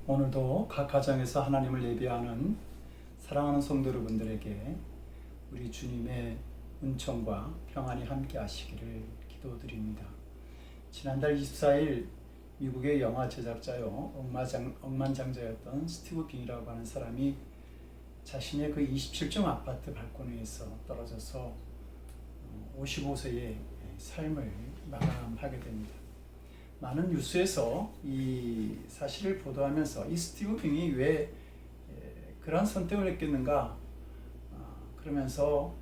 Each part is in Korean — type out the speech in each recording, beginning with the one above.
오늘도 각 가정에서 하나님을 예배하는 사랑하는 성도 여러분들에게 우리 주님의 은총과 평안이 함께 하시기를 기도드립니다. 지난달 24일 미국의 영화 제작자요 억만장자였던 스티브 빙이라고 하는 사람이 자신의 그 27층 아파트 발코니에서 떨어져서 55세의 삶을 마감하게 됩니다. 많은 뉴스에서 이 사실을 보도하면서 이 스티브 빙이 왜 그러한 선택을 했겠는가 그러면서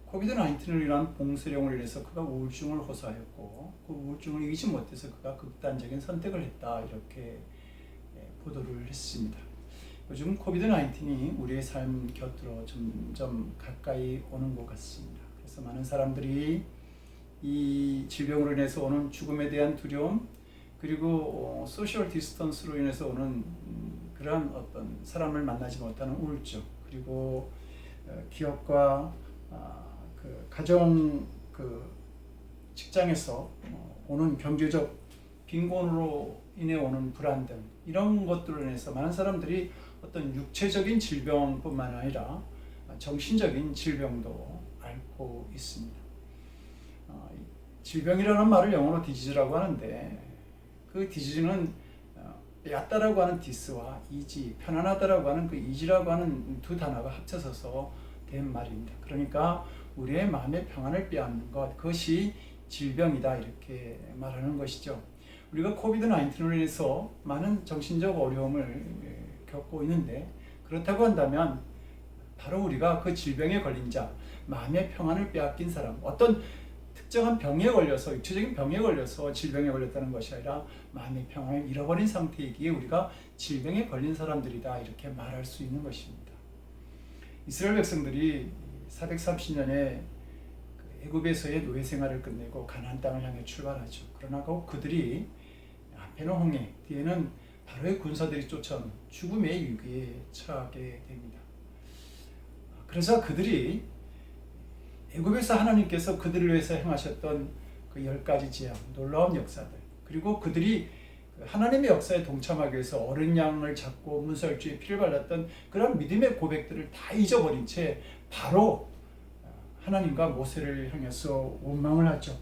코비드-19을 인한 봉쇄령을 인해서 그가 우울증을 호소하였고 그 우울증을 이기지 못해서 그가 극단적인 선택을 했다 이렇게 보도를 했습니다. 요즘 코비드-19이 우리의 삶 곁으로 점점 가까이 오는 것 같습니다. 그래서 많은 사람들이 이 질병으로 인해서 오는 죽음에 대한 두려움 그리고 소셜 디스턴스로 인해서 오는 그러한 어떤 사람을 만나지 못하는 우울증 그리고 기업과 그 가정 그 직장에서 오는 경제적 빈곤으로 인해 오는 불안 등 이런 것들로 인해서 많은 사람들이 어떤 육체적인 질병뿐만 아니라 정신적인 질병도 앓고 있습니다. 질병이라는 말을 영어로 디지즈라고 하는데 그 디지즈는 얕다라고 하는 디스와 이지, 편안하다라고 하는 그 이지라고 하는 두 단어가 합쳐져서 된 말입니다. 그러니까 우리의 마음의 평안을 빼앗는 것, 그것이 질병이다 이렇게 말하는 것이죠. 우리가 코비드-19로 인해서 많은 정신적 어려움을 겪고 있는데 그렇다고 한다면 바로 우리가 그 질병에 걸린 자, 마음의 평안을 빼앗긴 사람, 어떤 특정한 병에 걸려서 육체적인 병에 걸려서 질병에 걸렸다는 것이 아니라 마음의 평안을 잃어버린 상태이기에 우리가 질병에 걸린 사람들이다 이렇게 말할 수 있는 것입니다. 이스라엘 백성들이 430년에 애굽에서의 노예 생활을 끝내고 가나안 땅을 향해 출발하죠. 그러나 그들이 앞에는 홍해, 뒤에는 바로의 군사들이 쫓아오는 죽음의 위기에 처하게 됩니다. 그래서 그들이 애굽에서 하나님께서 그들을 위해서 행하셨던 그 10가지 재앙, 놀라운 역사들 그리고 그들이 하나님의 역사에 동참하기 위해서 어린 양을 잡고 문설주에 피를 발랐던 그런 믿음의 고백들을 다 잊어버린 채 바로 하나님과 모세를 향해서 원망을 하죠.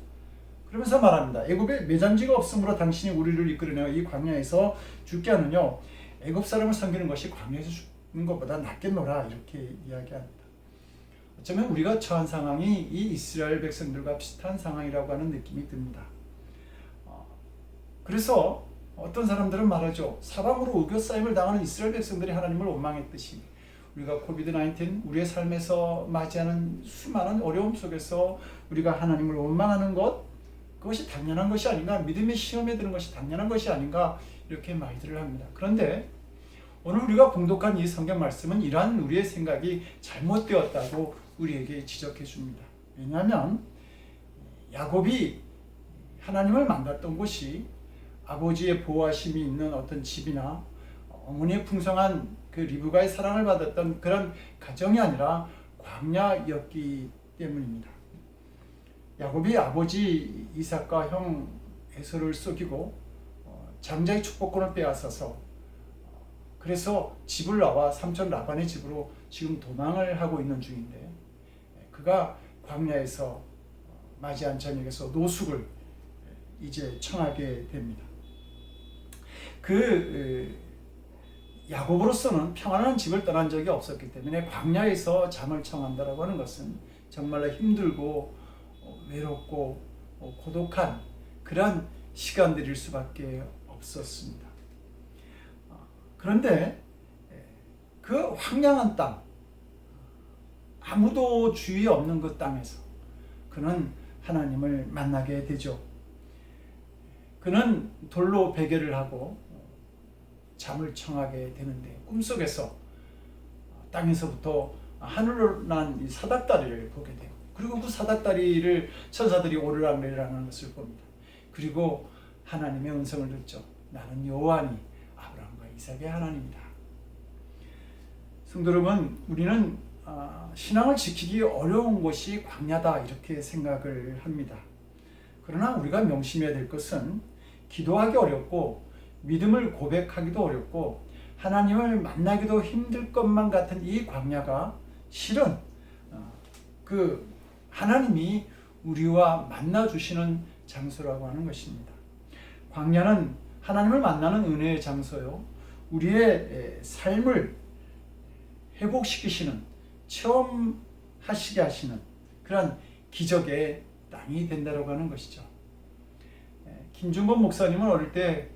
그러면서 말합니다. 애굽에 매장지가 없으므로 당신이 우리를 이끌어내어 이 광야에서 죽게 하느냐. 애굽 사람을 섬기는 것이 광야에서 죽는 것보다 낫겠노라 이렇게 이야기합니다. 어쩌면 우리가 처한 상황이 이 이스라엘 백성들과 비슷한 상황이라고 하는 느낌이 듭니다. 그래서 어떤 사람들은 말하죠. 사방으로 우겨싸임을 당하는 이스라엘 백성들이 하나님을 원망했듯이 우리가 코비드-19 우리의 삶에서 맞이하는 수많은 어려움 속에서 우리가 하나님을 원망하는 것 그것이 당연한 것이 아닌가, 믿음의 시험에 드는 것이 당연한 것이 아닌가 이렇게 말들을 합니다. 그런데 오늘 우리가 봉독한 이 성경 말씀은 이러한 우리의 생각이 잘못되었다고 우리에게 지적해 줍니다. 왜냐하면 야곱이 하나님을 만났던 곳이 아버지의 보호하심이 있는 어떤 집이나 어머니의 풍성한 그 리브가의 사랑을 받았던 그런 가정이 아니라 광야였기 때문입니다. 야곱이 아버지 이삭과 형 에서를 속이고 장자의 축복권을 빼앗아서 그래서 집을 나와 삼촌 라반의 집으로 지금 도망을 하고 있는 중인데 그가 광야에서 맞이한 저녁에서 노숙을 이제 청하게 됩니다. 야곱으로서는 평안한 집을 떠난 적이 없었기 때문에 광야에서 잠을 청한다라고 하는 것은 정말로 힘들고 외롭고 고독한 그런 시간들일 수밖에 없었습니다. 그런데 그 황량한 땅, 아무도 주위 없는 그 땅에서 그는 하나님을 만나게 되죠. 그는 돌로 베개를 하고 잠을 청하게 되는데 꿈속에서 땅에서부터 하늘로 난 사닥다리를 보게 되고 그리고 그 사닥다리를 천사들이 오르락내리락 하는 것을 봅니다. 그리고 하나님의 음성을 듣죠. 나는 여호와니 아브라함과 이삭의 하나님이다. 성도 여러분, 우리는 신앙을 지키기 어려운 것이 광야다 이렇게 생각을 합니다. 그러나 우리가 명심해야 될 것은 기도하기 어렵고 믿음을 고백하기도 어렵고 하나님을 만나기도 힘들 것만 같은 이 광야가 실은 그 하나님이 우리와 만나 주시는 장소라고 하는 것입니다. 광야는 하나님을 만나는 은혜의 장소요, 우리의 삶을 회복시키시는, 체험하시게 하시는 그런 기적의 땅이 된다고 하는 것이죠. 김중건 목사님은 어릴 때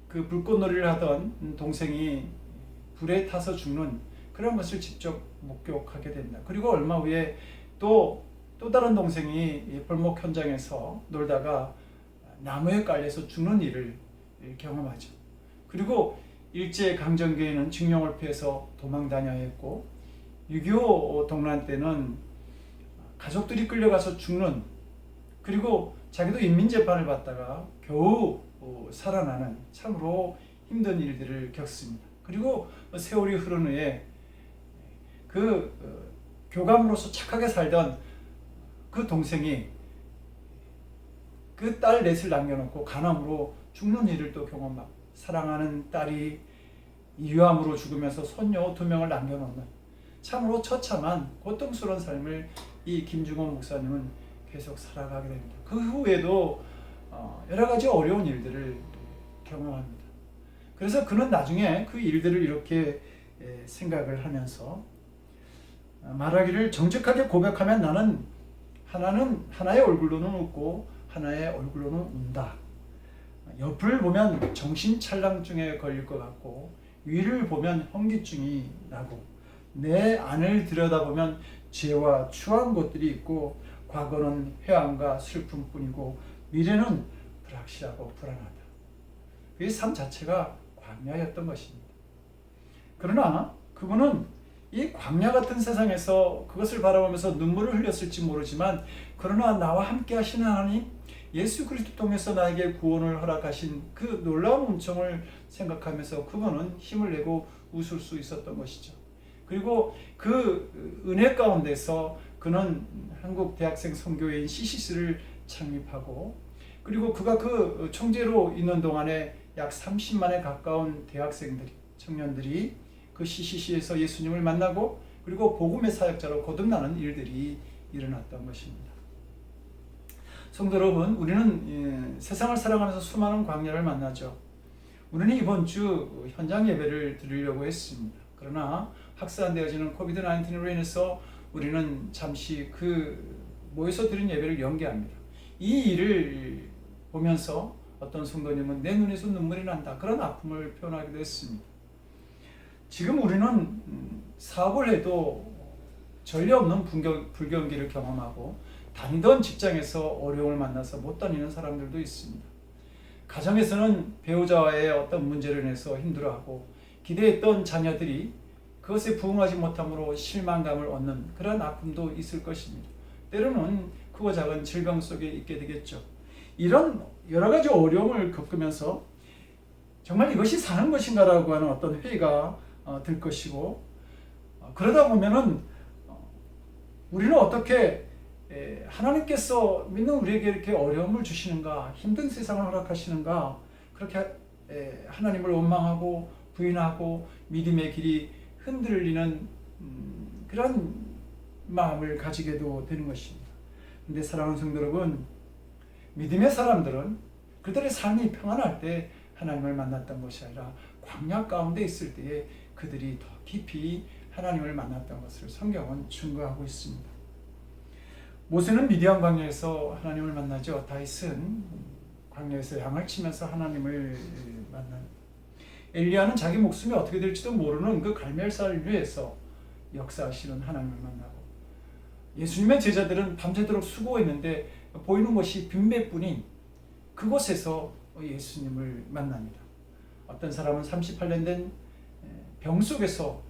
그 불꽃놀이를 하던 동생이 불에 타서 죽는 그런 것을 직접 목격하게 된다. 그리고 얼마 후에 또 다른 동생이 벌목 현장에서 놀다가 나무에 깔려서 죽는 일을 경험하죠. 그리고 일제강점기에는 징용을 피해서 도망 다녀야 했고 6.25 동란 때는 가족들이 끌려가서 죽는, 그리고 자기도 인민재판을 받다가 겨우 살아나는 참으로 힘든 일들을 겪습니다. 그리고 세월이 흐른 후에 그 교감으로서 착하게 살던 그 동생이 그 딸 넷을 남겨놓고 간암으로 죽는 일을 또 경험하고, 사랑하는 딸이 이유암으로 죽으면서 손녀 2명을 남겨놓는 참으로 처참한 고통스러운 삶을 이 김중건 목사님은 계속 살아가게 됩니다. 그 후에도 여러 가지 어려운 일들을 경험합니다. 그래서 그는 나중에 그 일들을 이렇게 생각을 하면서 말하기를, 정직하게 고백하면 나는 하나의 얼굴로는 웃고 하나의 얼굴로는 운다. 옆을 보면 정신찰랑증에 걸릴 것 같고 위를 보면 현기증이 나고 내 안을 들여다보면 죄와 추한 것들이 있고 과거는 회한과 슬픔뿐이고 미래는 불확실하고 불안하다. 그 삶 자체가 광야였던 것입니다. 그러나 그분은 이 광야 같은 세상에서 그것을 바라보면서 눈물을 흘렸을지 모르지만, 그러나 나와 함께 하시는 하나님, 예수 그리스도 통해서 나에게 구원을 허락하신 그 놀라운 은총을 생각하면서 그분은 힘을 내고 웃을 수 있었던 것이죠. 그리고 그 은혜 가운데서 그는 한국 대학생 선교회인 CCC를 창립하고, 그리고 그가 그 총재로 있는 동안에 약 30만에 가까운 대학생들이, 청년들이 그 CCC에서 예수님을 만나고 그리고 복음의 사역자로 거듭나는 일들이 일어났던 것입니다. 성도 여러분, 우리는 세상을 살아가면서 수많은 광야를 만나죠. 우리는 이번 주 현장 예배를 드리려고 했습니다. 그러나 확산되어지는 코비드-19으로 인해서 우리는 잠시 그 모여서 드린 예배를 연기합니다. 이 일을 보면서 어떤 성도님은 내 눈에서 눈물이 난다, 그런 아픔을 표현하기도 했습니다. 지금 우리는 사업을 해도 전례 없는 불경기를 경험하고 다니던 직장에서 어려움을 만나서 못 다니는 사람들도 있습니다. 가정에서는 배우자와의 어떤 문제를 인해서 힘들어하고 기대했던 자녀들이 그것에 부응하지 못함으로 실망감을 얻는 그런 아픔도 있을 것입니다. 때로는 크고 작은 질병 속에 있게 되겠죠. 이런 여러 가지 어려움을 겪으면서 정말 이것이 사는 것인가라고 하는 어떤 회의가 들 것이고, 그러다 보면은 우리는 어떻게 하나님께서 믿는 우리에게 이렇게 어려움을 주시는가, 힘든 세상을 허락하시는가, 그렇게 하나님을 원망하고 부인하고 믿음의 길이 흔들리는 그런 마음을 가지게도 되는 것입니다. 근데 사랑하는 성도 여러분, 믿음의 사람들은 그들의 삶이 평안할 때 하나님을 만났던 것이 아니라 광야 가운데 있을 때에 그들이 더 깊이 하나님을 만났던 것을 성경은 증거하고 있습니다. 모세는 미디안 광야에서 하나님을 만나죠. 다윗은 광야에서 양을 치면서 하나님을 만난, 엘리야는 자기 목숨이 어떻게 될지도 모르는 그 갈멜산을 위해서 역사하시는 하나님을 만나고, 예수님의 제자들은 밤새도록 수고했는데 보이는 것이 빈배뿐인 그곳에서 예수님을 만납니다. 어떤 사람은 38년 된 병 속에서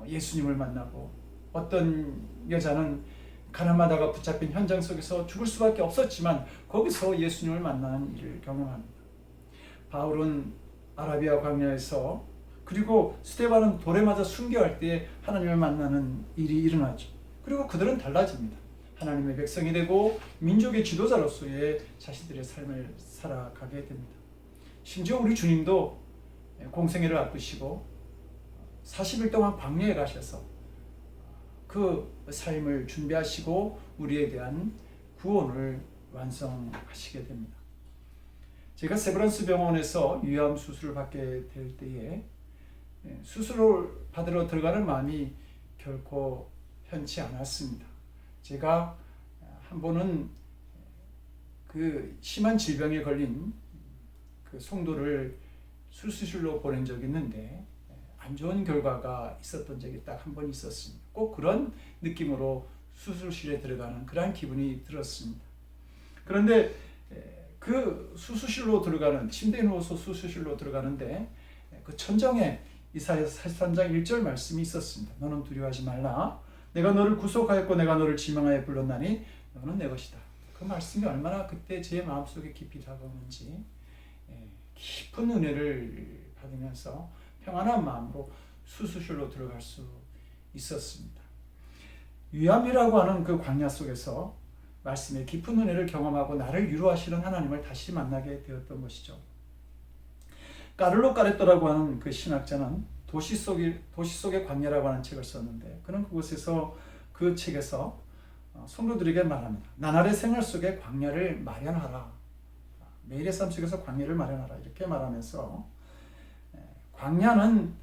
예수님을 만나고, 어떤 여자는 가늠하다가 붙잡힌 현장 속에서 죽을 수밖에 없었지만 거기서 예수님을 만나는 일을 경험합니다. 바울은 아라비아 광야에서, 그리고 스데반은 돌에 맞아 순교할 때 하나님을 만나는 일이 일어나죠. 그리고 그들은 달라집니다. 하나님의 백성이 되고 민족의 지도자로서의 자신들의 삶을 살아가게 됩니다. 심지어 우리 주님도 공생애를 앞두시고 40일 동안 광야에 가셔서 그 삶을 준비하시고 우리에 대한 구원을 완성하시게 됩니다. 제가 세브란스 병원에서 유암 수술을 받게 될 때에 수술을 받으러 들어가는 마음이 결코 편치 않았습니다. 제가 한 번은 그 심한 질병에 걸린 그 성도를 수술실로 보낸 적이 있는데 안 좋은 결과가 있었던 적이 딱 한 번 있었습니다. 꼭 그런 느낌으로 수술실에 들어가는 그러한 기분이 들었습니다. 그런데 그 수술실로 들어가는, 침대에 누워서 수술실로 들어가는데 그 천정에 이사야서 43장 1절 말씀이 있었습니다. 너는 두려워하지 말라. 내가 너를 구속하였고 내가 너를 지명하여 불렀나니 너는 내 것이다. 그 말씀이 얼마나 그때 제 마음속에 깊이 다가오는지 깊은 은혜를 받으면서 평안한 마음으로 수술실로 들어갈 수 있었습니다. 유암이라고 하는 그 광야 속에서 말씀의 깊은 은혜를 경험하고 나를 위로하시는 하나님을 다시 만나게 되었던 것이죠. 까를로 까레토라고 하는 그 신학자는 도시 속의 광야라고 하는 책을 썼는데 그는 그곳에서 그 책에서 성도들에게 말합니다. 나날의 생활 속에 광야를 마련하라. 매일의 삶 속에서 광야를 마련하라. 이렇게 말하면서 광야는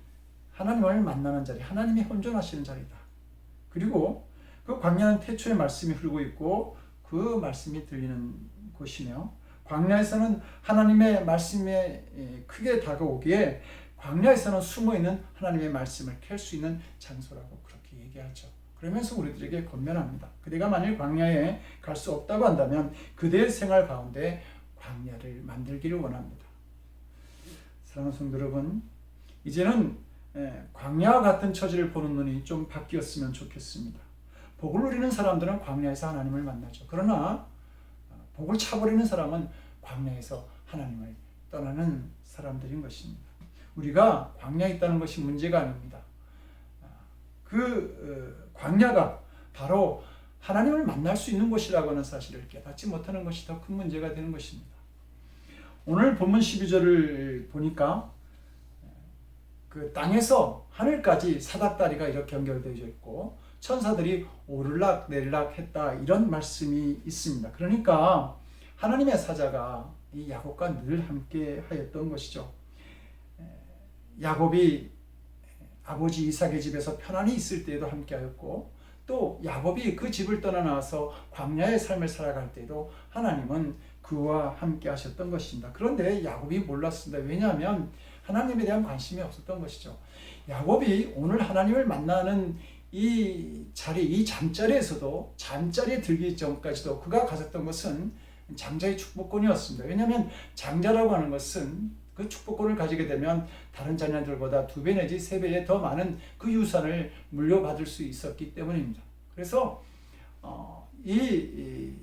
하나님을 만나는 자리, 하나님이 혼존하시는 자리다. 그리고 그 광야는 태초에 말씀이 흐르고 있고 그 말씀이 들리는 곳이며 광야에서는 하나님의 말씀에 크게 다가오기에 광야에서는 숨어있는 하나님의 말씀을 캘 수 있는 장소라고 그렇게 얘기하죠. 그러면서 우리들에게 권면합니다. 그대가 만일 광야에 갈 수 없다고 한다면 그대의 생활 가운데 광야를 만들기를 원합니다. 사랑하는 성도 여러분, 이제는 광야와 같은 처지를 보는 눈이 좀 바뀌었으면 좋겠습니다. 복을 누리는 사람들은 광야에서 하나님을 만나죠. 그러나 복을 차버리는 사람은 광야에서 하나님을 떠나는 사람들인 것입니다. 우리가 광야에 있다는 것이 문제가 아닙니다. 그 광야가 바로 하나님을 만날 수 있는 곳이라고 하는 사실을 깨닫지 못하는 것이 더 큰 문제가 되는 것입니다. 오늘 본문 12절을 보니까 그 땅에서 하늘까지 사닥다리가 이렇게 연결되어 있고 천사들이 오르락 내리락 했다, 이런 말씀이 있습니다. 그러니까 하나님의 사자가 이 야곱과 늘 함께 하였던 것이죠. 야곱이 아버지 이삭의 집에서 편안히 있을 때에도 함께 하였고 또 야곱이 그 집을 떠나 나와서 광야의 삶을 살아갈 때에도 하나님은 그와 함께 하셨던 것입니다. 그런데 야곱이 몰랐습니다. 왜냐하면 하나님에 대한 관심이 없었던 것이죠. 야곱이 오늘 하나님을 만나는 이 자리, 이 잠자리에서도 잠자리에 들기 전까지도 그가 가졌던 것은 장자의 축복권이었습니다. 왜냐하면 장자라고 하는 것은 그 축복권을 가지게 되면 다른 자녀들보다 2배 내지 3배의 더 많은 그 유산을 물려받을 수 있었기 때문입니다. 그래서 이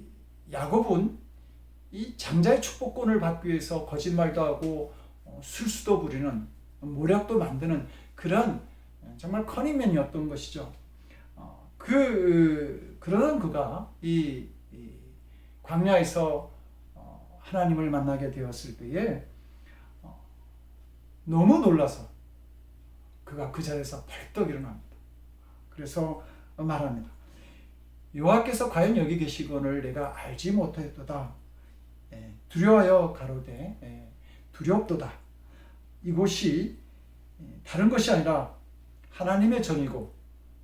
야곱은 이 장자의 축복권을 받기 위해서 거짓말도 하고 술수도 부리는, 모략도 만드는 그런 정말 커닝맨이었던 것이죠. 그러던 그가 이 광야에서 하나님을 만나게 되었을 때에 너무 놀라서 그가 그 자리에서 벌떡 일어납니다. 그래서 말합니다. 여호와께서 과연 여기 계시거늘 내가 알지 못하였도다. 두려워하여 가로되 두렵도다. 이곳이 다른 것이 아니라 하나님의 전이고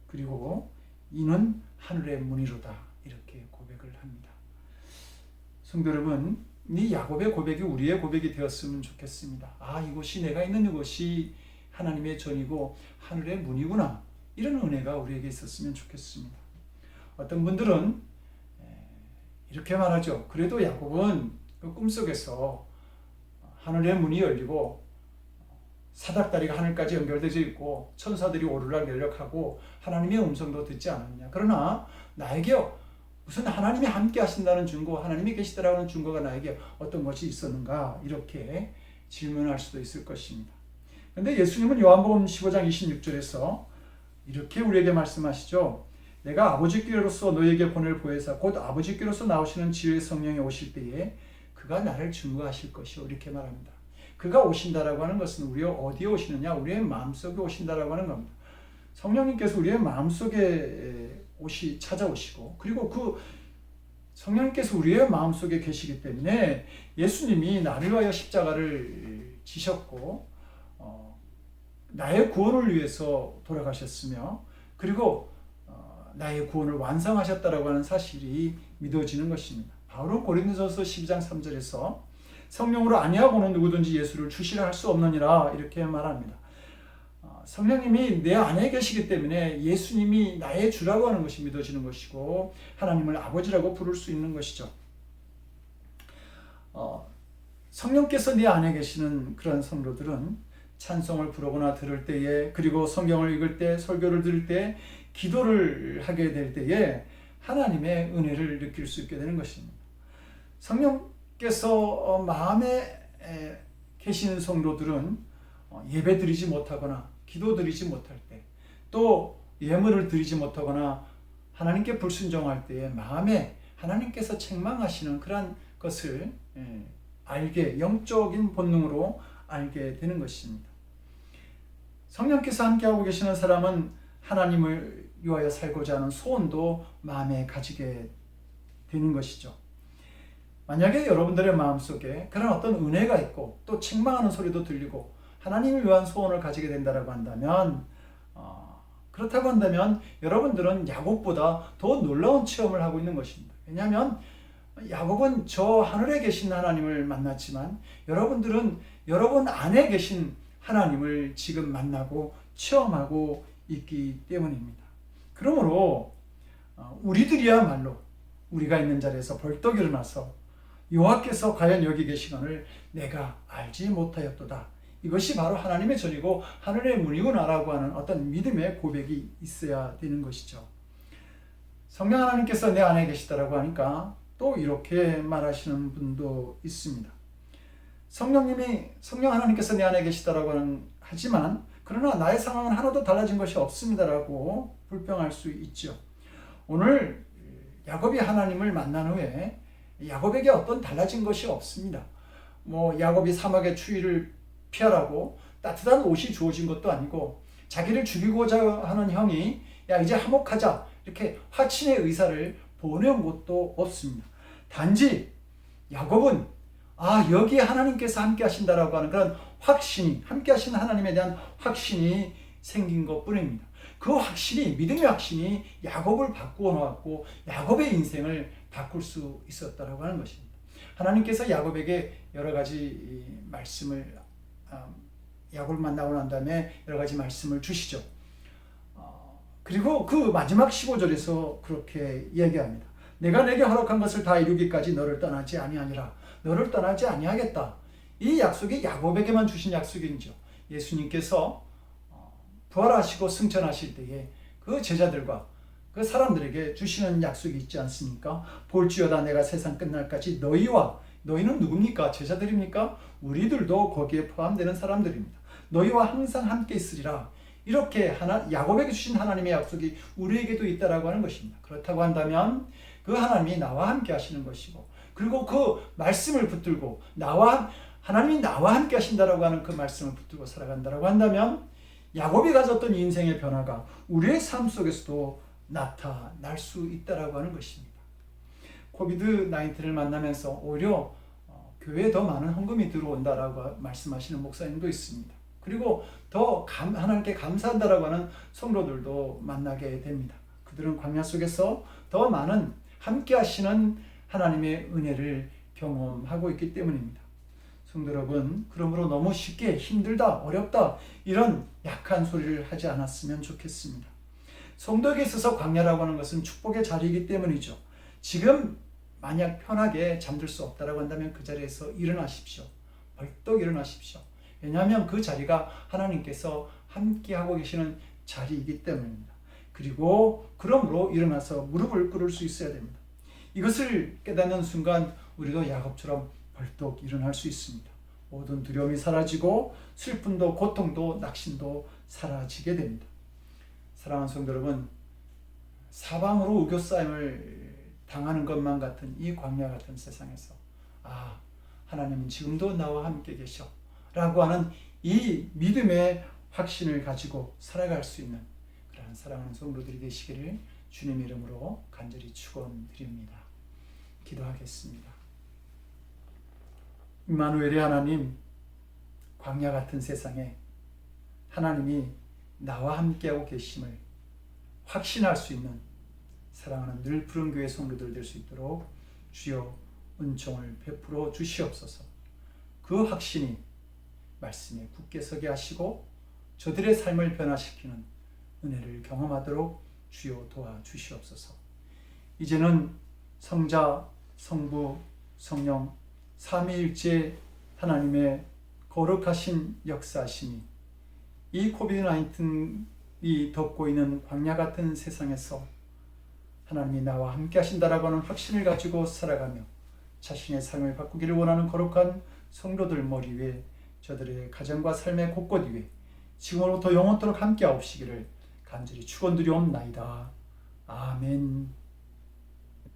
그리고 이는 하늘의 문이로다. 이렇게 고백을 합니다. 성도 여러분, 이 야곱의 고백이 우리의 고백이 되었으면 좋겠습니다. 이곳이, 내가 있는 이곳이 하나님의 전이고 하늘의 문이구나. 이런 은혜가 우리에게 있었으면 좋겠습니다. 어떤 분들은 이렇게 말하죠. 그래도 야곱은 그 꿈속에서 하늘의 문이 열리고 사닥다리가 하늘까지 연결되어 있고 천사들이 오르락 내리락하고 하나님의 음성도 듣지 않았냐. 그러나 나에게 무슨 하나님이 함께 하신다는 증거, 하나님이 계시다라는 증거가 나에게 어떤 것이 있었는가, 이렇게 질문할 수도 있을 것입니다. 그런데 예수님은 요한복음 15장 26절에서 이렇게 우리에게 말씀하시죠. 내가 아버지께로서 너에게 보낼 보혜사 곧 아버지께로서 나오시는 지혜의 성령이 오실 때에 그가 나를 증거하실 것이요. 이렇게 말합니다. 그가 오신다라고 하는 것은 우리 어디에 오시느냐? 우리의 마음속에 오신다라고 하는 겁니다. 성령님께서 우리의 마음속에 찾아오시고, 그리고 그 성령님께서 우리의 마음속에 계시기 때문에 예수님이 나를 위하여 십자가를 지셨고 나의 구원을 위해서 돌아가셨으며, 그리고 나의 구원을 완성하셨다라고 하는 사실이 믿어지는 것입니다. 바울은 고린도전서 12장 3절에서 성령으로 아니하고는 누구든지 예수를 주시라 할 수 없느니라 이렇게 말합니다. 성령님이 내 안에 계시기 때문에 예수님이 나의 주라고 하는 것이 믿어지는 것이고, 하나님을 아버지라고 부를 수 있는 것이죠. 성령께서 내 안에 계시는 그런 성도들은 찬송을 부르거나 들을 때에, 그리고 성경을 읽을 때, 설교를 들을 때, 기도를 하게 될 때에 하나님의 은혜를 느낄 수 있게 되는 것입니다. 성령께서 마음에 계시는 성도들은 예배 드리지 못하거나 기도 드리지 못할 때, 또 예물을 드리지 못하거나 하나님께 불순종할 때에 마음에 하나님께서 책망하시는 그러한 것을 알게, 영적인 본능으로 알게 되는 것입니다. 성령께서 함께하고 계시는 사람은 하나님을 위하여 살고자 하는 소원도 마음에 가지게 되는 것이죠. 만약에 여러분들의 마음속에 그런 어떤 은혜가 있고 또 책망하는 소리도 들리고 하나님을 위한 소원을 가지게 된다고 한다면, 그렇다고 한다면 여러분들은 야곱보다 더 놀라운 체험을 하고 있는 것입니다. 왜냐하면 야곱은 저 하늘에 계신 하나님을 만났지만 여러분들은 여러분 안에 계신 하나님을 지금 만나고 체험하고 있기 때문입니다. 그러므로 우리들이야말로 우리가 있는 자리에서 벌떡 일어나서 여호와께서 과연 여기 계시거늘 내가 알지 못하였도다, 이것이 바로 하나님의 전이고 하늘의 문이구나라고 하는 어떤 믿음의 고백이 있어야 되는 것이죠. 성령 하나님께서 내 안에 계시다라고 하니까 또 이렇게 말하시는 분도 있습니다. 성령 하나님께서 내 안에 계시다라고 하지만 그러나 나의 상황은 하나도 달라진 것이 없습니다라고 불평할 수 있죠. 오늘 야곱이 하나님을 만난 후에 야곱에게 어떤 달라진 것이 없습니다. 야곱이 사막의 추위를 피하라고 따뜻한 옷이 주어진 것도 아니고, 자기를 죽이고자 하는 형이 야 이제 화목하자 이렇게 화친의 의사를 보내온 것도 없습니다. 단지 야곱은 여기에 하나님께서 함께 하신다라고 하는 그런 확신이, 함께 하시는 하나님에 대한 확신이 생긴 것 뿐입니다. 그 확신이, 믿음의 확신이 야곱을 바꾸어 놓았고 야곱의 인생을 바꿀 수 있었다라고 하는 것입니다. 하나님께서 야곱에게 여러 가지 말씀을, 야곱을 만나고 난 다음에 여러 가지 말씀을 주시죠. 그리고 그 마지막 15절에서 그렇게 이야기합니다. 내가 내게 허락한 것을 다 이루기까지 너를 떠나지 아니하니라. 너를 떠나지 아니하겠다. 이 약속이 야곱에게만 주신 약속이죠. 예수님께서 부활하시고 승천하실 때에 그 제자들과 그 사람들에게 주시는 약속이 있지 않습니까? 볼지어다 내가 세상 끝날까지 너희는 누굽니까? 제자들입니까? 우리들도 거기에 포함되는 사람들입니다. 너희와 항상 함께 있으리라. 이렇게 야곱에게 주신 하나님의 약속이 우리에게도 있다라고 하는 것입니다. 그렇다고 한다면 그 하나님이 나와 함께 하시는 것이고, 그리고 그 말씀을 붙들고 하나님이 나와 함께 하신다라고 하는 그 말씀을 붙들고 살아간다라고 한다면 야곱이 가졌던 인생의 변화가 우리의 삶 속에서도 나타날 수 있다라고 하는 것입니다. 코비드-19를 만나면서 오히려 교회에 더 많은 헌금이 들어온다라고 말씀하시는 목사님도 있습니다. 그리고 더 하나님께 감사한다라고 하는 성도들도 만나게 됩니다. 그들은 광야 속에서 더 많은 함께 하시는 하나님의 은혜를 경험하고 있기 때문입니다. 성도 여러분, 그러므로 너무 쉽게 힘들다, 어렵다 이런 약한 소리를 하지 않았으면 좋겠습니다. 성도에게 있어서 광야라고 하는 것은 축복의 자리이기 때문이죠. 지금 만약 편하게 잠들 수 없다라고 한다면 그 자리에서 일어나십시오. 벌떡 일어나십시오. 왜냐하면 그 자리가 하나님께서 함께하고 계시는 자리이기 때문입니다. 그리고 그러므로 일어나서 무릎을 꿇을 수 있어야 됩니다. 이것을 깨닫는 순간 우리도 야곱처럼 벌떡 일어날 수 있습니다. 모든 두려움이 사라지고 슬픔도 고통도 낙심도 사라지게 됩니다. 사랑하는 성도 여러분, 사방으로 우겨싸임을 당하는 것만 같은 이 광야 같은 세상에서 하나님은 지금도 나와 함께 계셔. 라고 하는 이 믿음의 확신을 가지고 살아갈 수 있는 그러한 사랑하는 성도들이 되시기를 주님 이름으로 간절히 축원드립니다. 기도하겠습니다. 임마누엘의 하나님, 광야 같은 세상에 하나님이 나와 함께하고 계심을 확신할 수 있는 사랑하는 늘 푸른 교회 성도들 될 수 있도록 주여 은총을 베풀어 주시옵소서. 그 확신이 말씀에 굳게 서게 하시고 저들의 삶을 변화시키는 은혜를 경험하도록 주여 도와주시옵소서. 이제는 성자, 성부, 성령 삼위일체 하나님의 거룩하신 역사하심이 이 코비드-19이 덮고 있는 광야 같은 세상에서 하나님이 나와 함께 하신다라고 하는 확신을 가지고 살아가며 자신의 삶을 바꾸기를 원하는 거룩한 성도들 머리 위에 저들의 가정과 삶의 곳곳 위에 지금으로부터 영원토록 함께 하옵시기를 간절히 축원드리옵나이다.